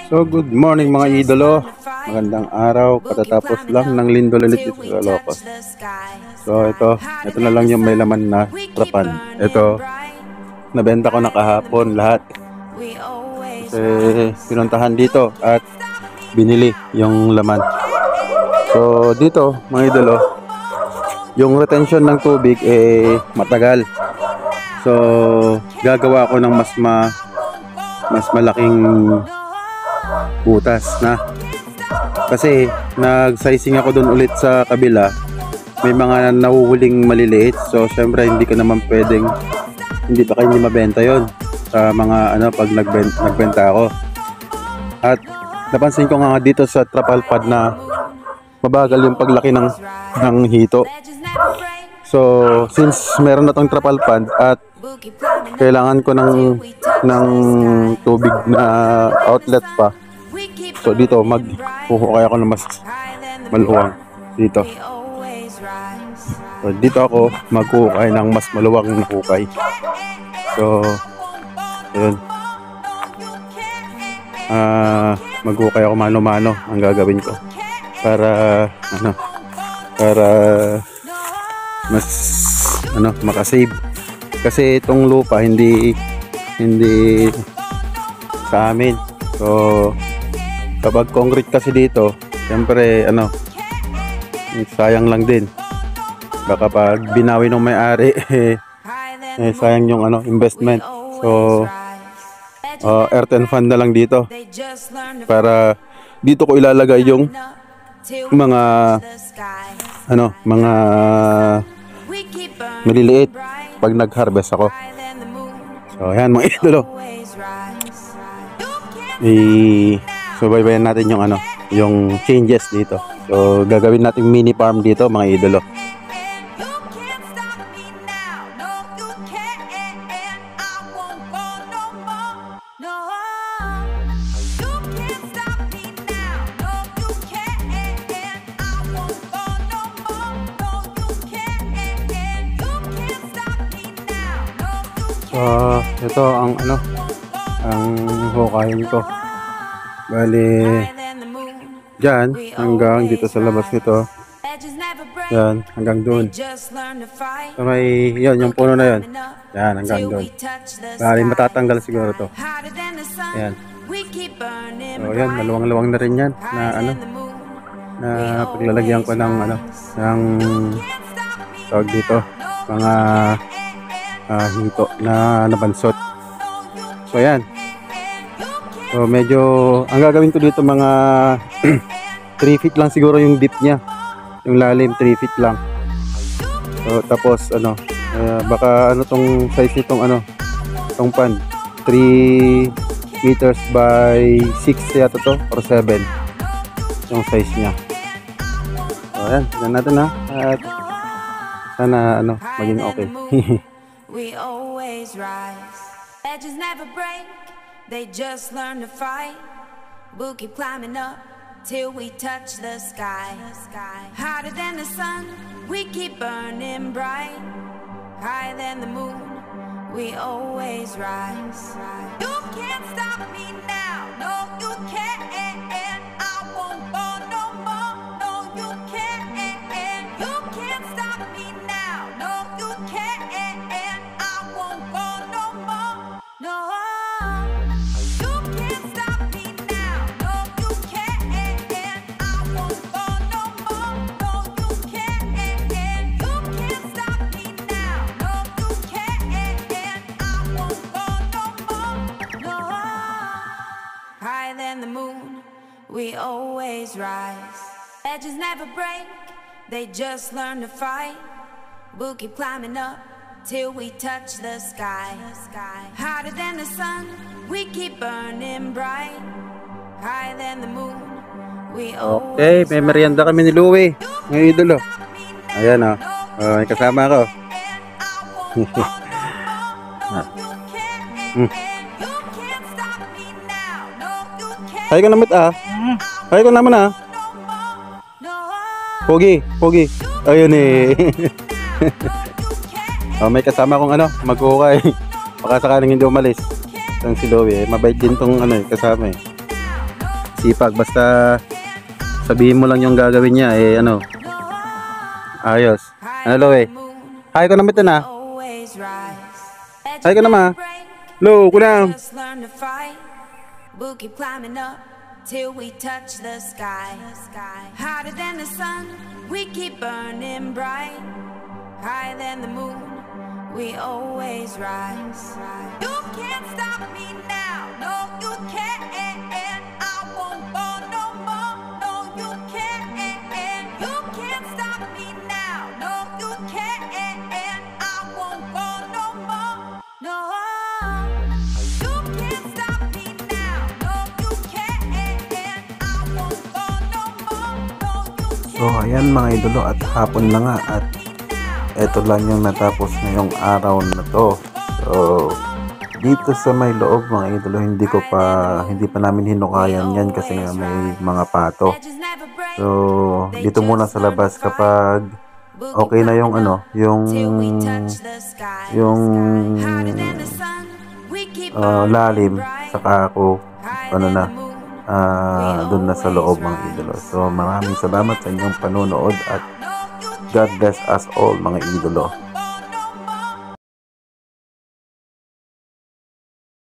So good morning mga idolo, magandang araw, katatapos lang ng lindol ulit dito sa Ilocos. So ito na lang yung may laman na trapan. Ito, nabenta ko na kahapon lahat. Kasi pinuntahan dito at binili yung laman. So dito mga idolo, yung retention ng tubig matagal. So gagawa ko ng mas malaking butas na, kasi nag-sizing ako dun ulit sa kabila, may mga nahuhuling maliliit. So syempre hindi ko naman pwedeng hindi mabenta yon sa mga pag nagbenta ako. At napansin ko nga dito sa trapal pad na mabagal yung paglaki ng hito. So since meron na tong trapal pad at kailangan ko ng tubig na outlet pa, so dito maghuhukay ako ng mas maluwang dito. So dito ako maghuhukay ng mas maluwang na hukay. So yun, maghuhukay ako mano-mano ang gagawin ko para mas makasave. Kasi itong lupa hindi sa amin. So kapag concrete kasi dito, siyempre sayang lang din. Baka pag binawi ng may-ari sayang yung investment. So earth and fund na lang dito. Para dito ko ilalagay yung mga maliliit pag nag-harvest ako. So ayan mga idolo, subaybayan natin yung changes dito. So gagawin natin mini farm dito mga idolo. So ito ang hukayin ko. Bali dyan hanggang dito sa labas nito. Yan hanggang doon. So may yung puno na yun. Yan hanggang doon. Bali matatanggal siguro to. Yan. So yan, maluwang-luwang na rin yan na paglalagyan ko ng tawag dito, mga hito na nabansot. So ayan. So medyo ang gagawin ko dito mga 3 feet lang siguro yung deep niya. Yung lalim 3 feet lang. So tapos baka tong size nitong tong pan 3 meters by 6 yata to or 7 yung size niya. So ayan, tignan natin at sana maging okay. We always rise. Edges never break. They just learn to fight. We'll keep climbing up till we touch the sky. Hotter than the sun, we keep burning bright. Higher than the moon, we always rise. You can't stop me now. No, you can't. I won't go no more. No, you can't. You can't stop me now. No, you can't. No, you can't stop me now. No, you can't. I won't go no more. No, you can't. You can't stop me now. No, you can't. I won't go no more. No. Higher than the moon, we always rise. Edges never break. They just learn to fight. We'll keep climbing up till we touch the sky. Hotter than the sun, we keep burning bright. Higher than the moon, we okay, may merienda kami ni Louie, ng idolo. Ayan may kasama ako. Hay ka naman hay ka naman Pogi. Ayun may kasama akong maghuhukay. Baka sakaling hindi umalis. Itong si Loie, mabait din tong kasama eh. Sipag, basta sabihin mo lang yung gagawin niya ayos. Ano Loie? Hi ko naman ito na. Hi ka naman. Lo, kunang. We'll keep climbing up till we touch the sky. Hotter than the sun, we keep burning bright. Higher than the moon, we always rise. You can't stop me now, no you can't. I won't fall no more, no you can't. You can't stop me now, no you can't. I won't fall no more, no. You can't stop me now, no you can't. I won't fall no more, no you can't. So ayan mga idolo, at hapon na nga at eto lang yung natapos ngayong araw na to. So dito sa may loob mga idolo, hindi pa namin hinukayan yan kasi nga may mga pato. So dito muna sa labas kapag okay na yung lalim, saka ako dun na sa loob mga idolo. So maraming salamat sa inyong panonood at God bless us all mga idolo.